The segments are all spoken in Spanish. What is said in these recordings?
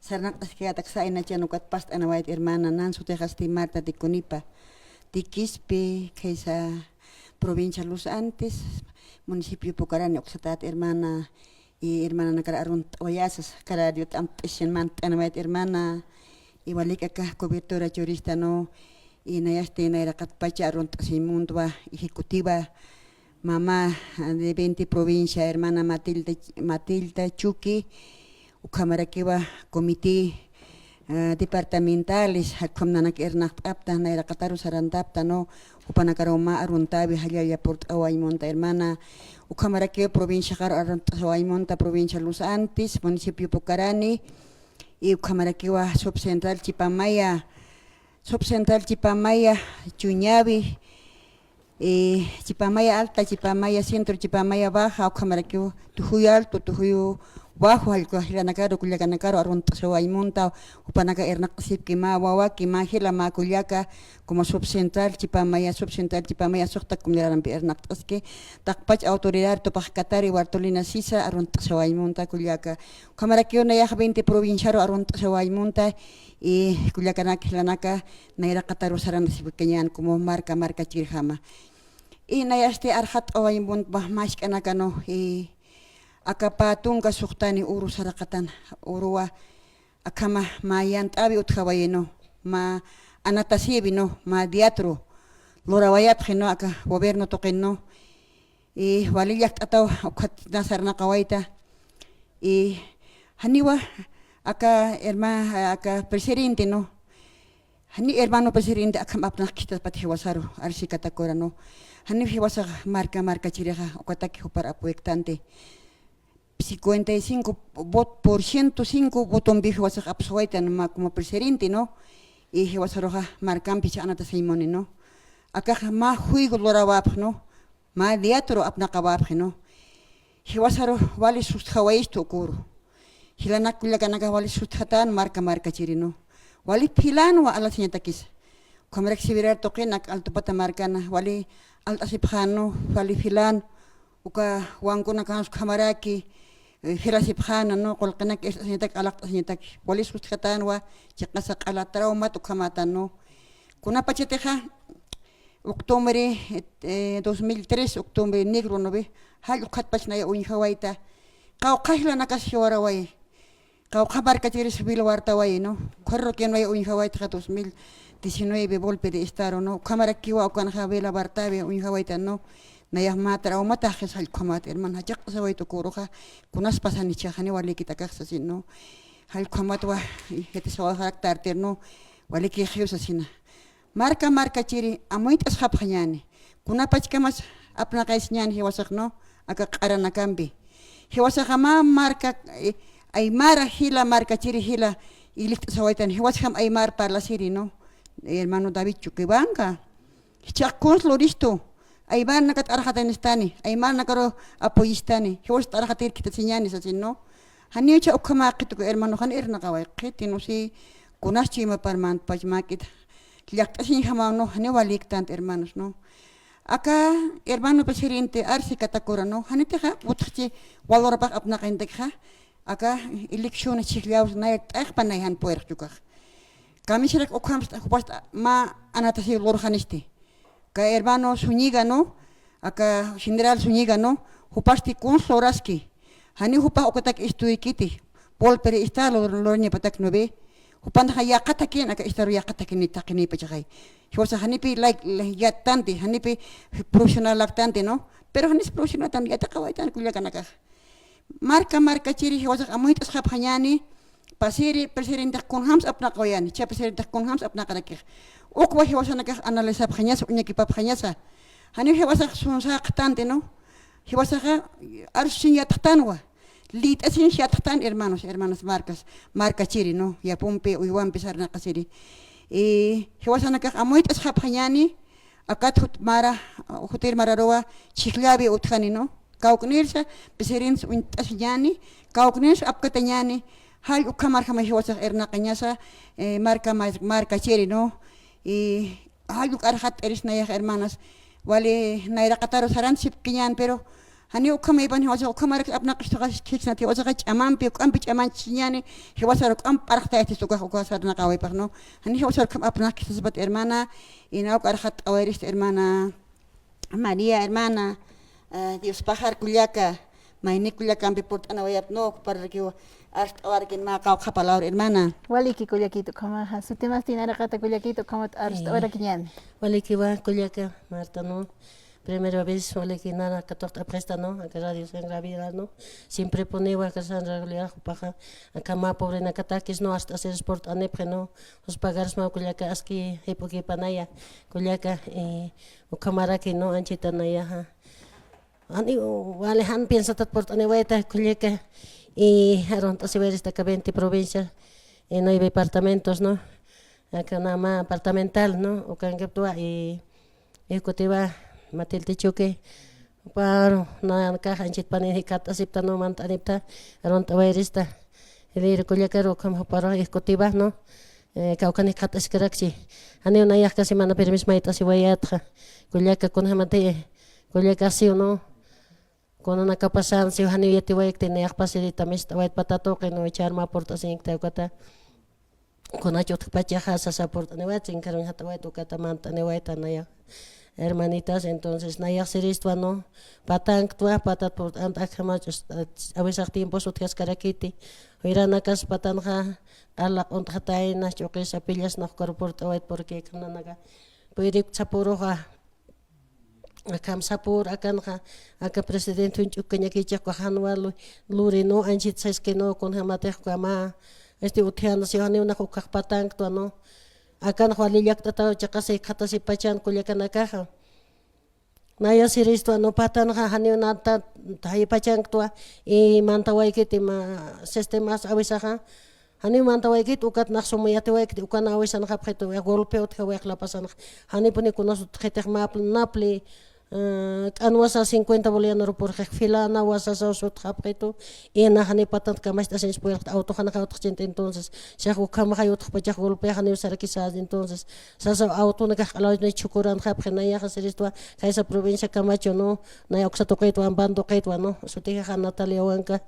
Sarnaqtas que ataxaina chanukat past anawait hermana Nansu Tejas ti Marta ti Cunipa ti Quispe Keisa provincia Los Andes municipio Pucarani oxatat hermana y hermana nakara arunt oyasas kara diot ampechen man anawait hermana igualik acá cobertura jurista no y nayaste naira katpacha arunt simundwa ejecutiva mamá de 20 provincia hermana Matilda Chuki Ukamarakiwa comité departamentales hakomnanak ernak apta naira kataru sarandapta no upanakaroma aruntabi halaya port awaimonta hermana Ukamarakiwa provincia awaimonta provincia Los Andes municipio Pucarani y Ukamarakiwa subcentral Chipamaya Chuñavi Chipamaya alta Chipamaya centro Chipamaya baja Ukamarakiwa tujuyo alto tujuyo bajo al kuhilanakaro kuliakanakaro arunta sawaimunta upanaka ernaqsip kima wawa kima hila ma kuliaka como subcentral Chipamaya sokta kumirarampi ernaqtaske taqpach autoridad topajkatari Bartolina Sisa arunta sawaimunta kuliaka kamarakio nayaj 20 provinciaro arunta sawaimunta y kuliakanak hilanaka naira qataru saranasip kenyan como marca chirjama y nayaste arhat awaimunt bahmashkanaka no y akapatunga suhtani uru sarakatan urua akama mayant abi utkawayeno ma anatasibi no ma teatro lorawayat khino aka gobierno toqenno y walilyak ataw ukat nasarna qawaita y haniwa aka aka presidente no hani hermano presidente akam apnak kita pati wasaro arsikata korano hani hiwasa marca chireja ukataki hupar apuektante 55% 5 votos bijo was absuaitan como presidente no y wasaroja marcan picha anata simone no acá ma juigo lorawap no ma teatro apnaqawap no hiwasaro wali sustawais to kuro hilanak kulakanaga wali sustatan marca chirino wali pilan wa ala señatakis como exhibirar tokenak alto pata marcana wali alta sipjano wali filan uka wankuna kan kamaraki Hirasipjana no kolkanak esnitak alak esnitak polis suskatan wa chaqasa qala trauma to kamata no kuna pacheteja octubre 2003 octubre negro no be hal ukat pachna ya un hawaita qaw qahla nakashwara way qaw khabar kachiri sibil warta way no korro ken way un hawaita 2019 golpe de estado no kamara kiwa kan habela bartabe un hawaita no nayah matra o mata khasal khamat herman hajaq sawaito kuruha kunas pasani chahani wali kita kaksasin no hal khamat wa hete sawa karakter terno wali ki khiusasina marca chiri amoit ashab khanyani kuna pachkamas apna kaisnyan hiwasak no aka qarana kambi hiwasak ma marca aymara hila marca chiri hila ilit sawaitan hiwasam aymar parla siri no hermano David Chuquibanca chakons loristo Aymar nakat arhatan istani, Aymar nakaro apoyistani. Hiwas arhatir kita sinyani sa sino. Hani ucha ukama kitu ko hermano han nakaway kiti no si kunas chima parman pajmakit. Liaktasin hamano hani waliktant hermanos no. Aka hermano presidente arsi katakura no. Hani teha utchi walorabak apnakaintekha. Aka eleksyon chikliaus na panayhan puer juga. Kami sirak ukam hubast ma anatasi lorhanisti. Ka hermano Zúñiga no aka general Zúñiga no hupasti konsoraski hani hupa okatak istuikiti polpere istalo lornya patak nobe hupan haya katakin aka istaru ya katakin takini pachai hiwasa hani pi like yatante hani pi profesional laktante no pero hani profesional tan yata kawaitan kulia kanaka marca chiri hiwasa amoit ashab hanyani pasiri presidente kon hams apna kawayani cha presidente kon hams apna kanakir okwa hiwasa nakah analisa phanyas unya ki paphanyasa hani hiwasa sunsa qtante no hiwasa arsin yattanwa lit asin yattan hermanos marca chiri no ya pompe uiwan pisarna qasiri hiwasa nakah amoit ashab phanyani akat mara hotel mararowa chiklabi uthani no kauknirsa presidente untasiani kauknirs apkatanyani hal ukamar kama hiwasa ernaqanyasa marca chiri no y hayuk arhat erisna ya hermanas wali naira qataru saran sip kinyan pero hani ukama iban hiwasa ukama rak abna qishtaqa kichna ti wasa chamampi ukampi chaman chiñani hiwasa rak am parqta eti suka ukasa na qaway pagno hani hiwasa rak abna qishtasbat hermana ina qarxat awairist hermana María hermana Dios pajar kullaka mayni kullaka ampi port ana wayap no para que hasta ahora que na qawqa palabra hermana Waliki kullakito kama su temas tinara kata kullakito kama hasta ahora que ñan Waliki wa kullaka Marta no primera vez waliki nada que torta presta no a radio San Gabriel no siempre ponewa que San Gabriel paja acá ma pobre na katakis no hasta hacer sport anepre no os pagars ma kullaka aski epoki panaya kullaka o camaraki no anchita naya ani wale han piensa tat port aneweta kullaka y aronta se ver esta 20 provincias en 9 departamentos no acá nada más apartamental no o can y cotiva Matilde Choque para na caja en chitpani kata sipta no mantanipta aronta vairista el kullakaro como para escotiva no kaukani kata skaraksi ani una ya casi mana permis maita si vayatra kullaka con hamate kullaka si no con una capacidad si hani yeti vayek tene facilita mista vayt patato que no echar ma porta sin kata con achot pachaja sa porta ne vayt sin karon hata vayt kata manta ne vayt na ya hermanitas entonces naya seristo no patang tua patat por antakamachos a veces tiempos otras carakiti iranakas patanja ala onthatay na choque sapillas no corporto porque kananaga puede saporoja akam sapor akanja aka presidente unchukanya kicha ko hanwalu luri no anchit sais que no con hamate kama utiana si hani una ko patang tua no akan khwalilyak tata chakase khatasi pachan kulyakana kaha naya siristo no patan ha hani nata thai pachan tua e mantawai ke tema sistemas awisaha hani mantawai ke ukat naksumiyate wai ke ukana awisan khapkheto golpe ot khawek la pasan hani puni kunas khetek map napli anwasa 50 boliviano por fila na wasa sa usot khapkheto e na hani patan kamas tasen spoil auto khana ka entonces se khama khayo khpachak golpe hani usara kisas entonces sa auto na khalaw na chukuran khapkhena ya khasiristo kaisa provincia Camacho no na yaksa toketo ambando keto no suti khana taliawanka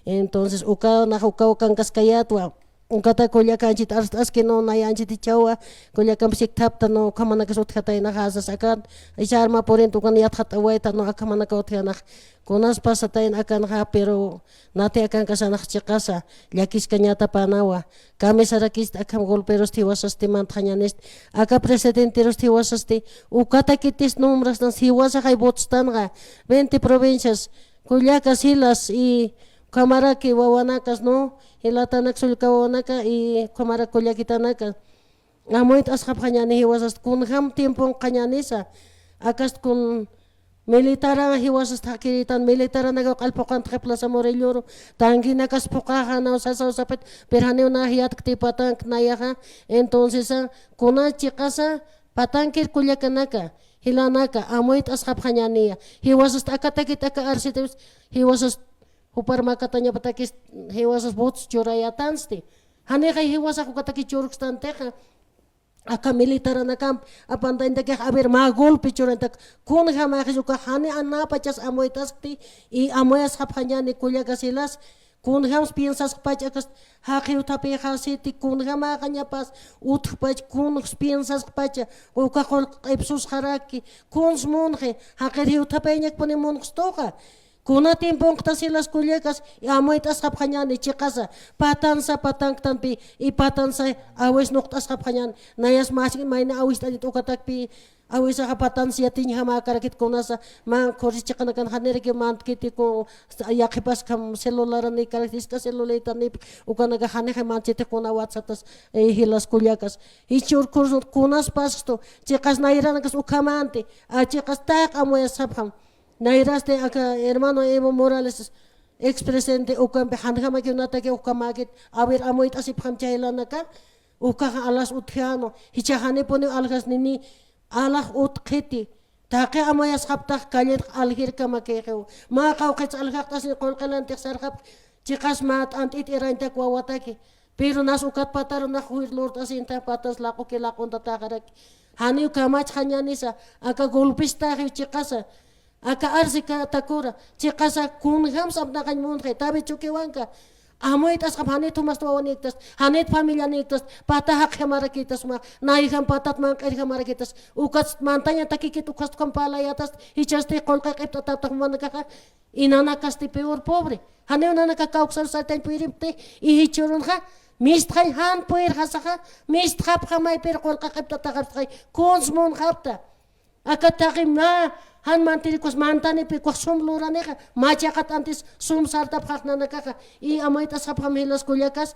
entonces uka na uka kan kaskayatwa Unkata kullaka anchit que no naya anchit chawa kullaka psik tapta no kamana kasot khatay na khasa sakan icharma porento kan yat khat awaita no akamana ka othana konas pasatain akan ha pero nate akan kasana chiqasa yakis kanyata panawa kame sarakis akam golperos tiwasas timant khanyanest aka presidente ros tiwasas ti ukata kitis nombras tan siwasa hay botstanga 20 provincias kullaka silas y Kamaraki wawanakas no hilatanak sulka wawanaka y kamara kulyakitanaka amoit askhap khanyani hiwasas kun ham tiempon khanyanisa akas kun militara hiwasas takiritan militara naga qalpoqan plaza Morelloro tangina kas poqaha na sasa sapet perhane una hiat ktipatan nayaha entonces kuna chiqasa patankir kulyakanaka hilanaka amoit askhap khanyani hiwasas akatakit aka arsites hiwasas Upar makatanya patakis hewasas bots chorayatansti. Haneka hewasa kukataki chorukstanteja. Aka militar na camp apanta indake haber magol pichorantak kun hama khisuka hani anna pachas amoitaskti y amoyas hapanyani kulyakasilas kun hams piensas pachakas haqi utapi hasiti kun hama kanya pas utpach kun piensas pacha uka qol ipsus haraki kun smonje haqi utapeñak pone monstoja Kuna tiempong tasilas kulyakas amoitas kapkanyani chikasa patansa patangtanpi ipatansa awes noktas kapkanyan nayas masing mayna awis tadi ukatakpi awis kapatan siatin hama karakit kunasa mang koris chikanakan hanerike mantkiti ko yakipas kam celular ni karaktis ka celular ni ukanaga hanek manchete kuna whatsapp hilas kulyakas ichur kunas pasto chikas nairanakas ukamante chikas tak amoyas sapkam Nairaste acá hermano Evo Morales ex-presidente ukampe hanjama que unata que ukamakit a ver amoit asip hamchailana ka uka alas uthiano hichahane pone algas nini alah utkhiti taqe amoyas haptaq kalet alhir kama keu ma qawqet alhaqtas ni qolqalan tiqsarqap chiqas mat antit iranta kwawataki pero nas ukat patar na huir lord asinta patas laqo ke laqon tataqarak hani ukamach hanyanisa aka golpista chiqasa aka arsika takura chiqasa kunhams apnaqañ munqe tabi chukiwanka amoitas hanet humas tuawaniktas hanet familia niktas patahak hemarakitas ma naihan patat man hemarakitas ukas mantaña takikit ukas kompalayatas hichaste qolqa qipta tatak manaka inana kasti peor pobre hane nana ka kauksal saltain pirimte y hichurunha mistray han puir hasaha mistrap hamay per qolqa qipta takartay konsmon hapta akataki ma han mantirikos mantani pe kwasum luraneka machakat antes sum sarta praknanaka y amaita sapam helas kuliakas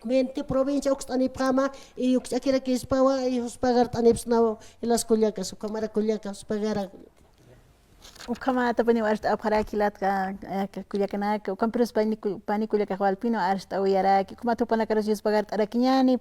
20 provincia uxtani prama y uxakira kispawa y hospagar tanipsnaw helas kuliakas kamara kuliakas pagara Ukama tapani warst apara kilat ka kuliakana ka kamprus pani kuliaka walpino arst awiyara kuma tupana karos pagar arakinyani